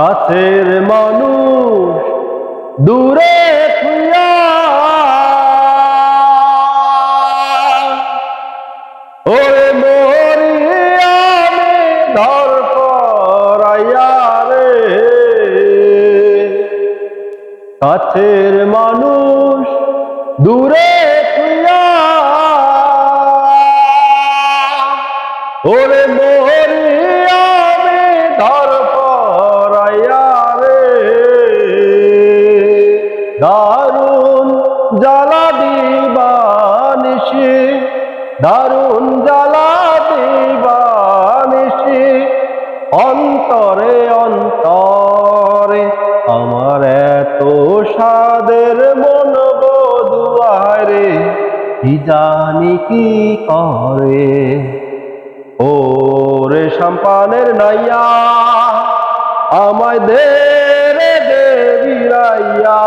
কাছের মানুষ দূরে থুইয়া ওরে মরি আমি ধর করাইয়া রে। কাছের মানুষ দূরে থুইয়া ওরে মরি আমি ধর করাইয়া রে। দারুণ জ্বালা দিবানিশি, দারুণ জ্বালা দিবানিশি, অন্তরে অন্তরে আমার এত সাদের মন বধুয়ারে কি জানি কি করে। ওরে সম্পানের নাইয়া আমায় দে রে দে বিরাইয়া,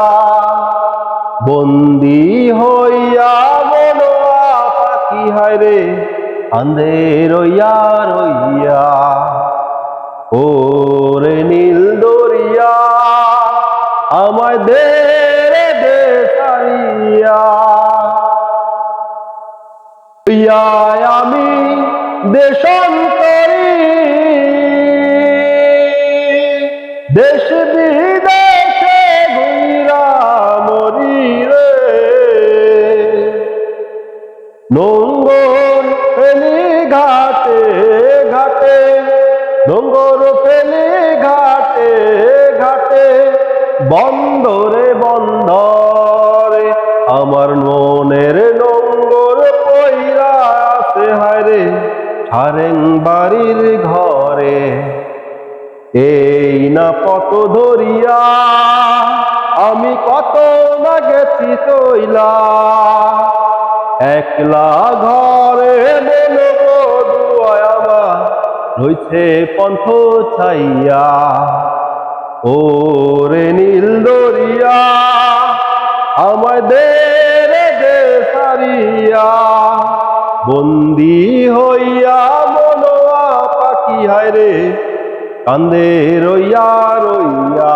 বন্দি হইয়া মনোয়া পাখি হায় রে কান্দে রইয়া রইয়া। ওরে নীল দরিয়া আমায় দে রে দে সারিয়া। আমি দেশান্তরী দেশ বিদেশে ঘুইরা মরি রে। নোঙ্গর ফেলি ঘাটে ঘাটে, নোঙ্গর ফেলি ঘাটে ঘাটে, বন্দরে বন্দরে আমার মনের নোঙ্গর পইরা আছে হায় রে সারেং বাড়ির ঘরে। এই না পথ ধরিয়া আমি কত না গেছি চইলা, একলা ঘরে মন বধুয়ায় আমার রইছে পন্থ ছাইয়া। ওরে নীল দরিয়া আমায় দে রে দে সারিয়া, বন্দি হইয়া মনোয়া পাখি হায় রে কান্দে রইয়া রইয়া।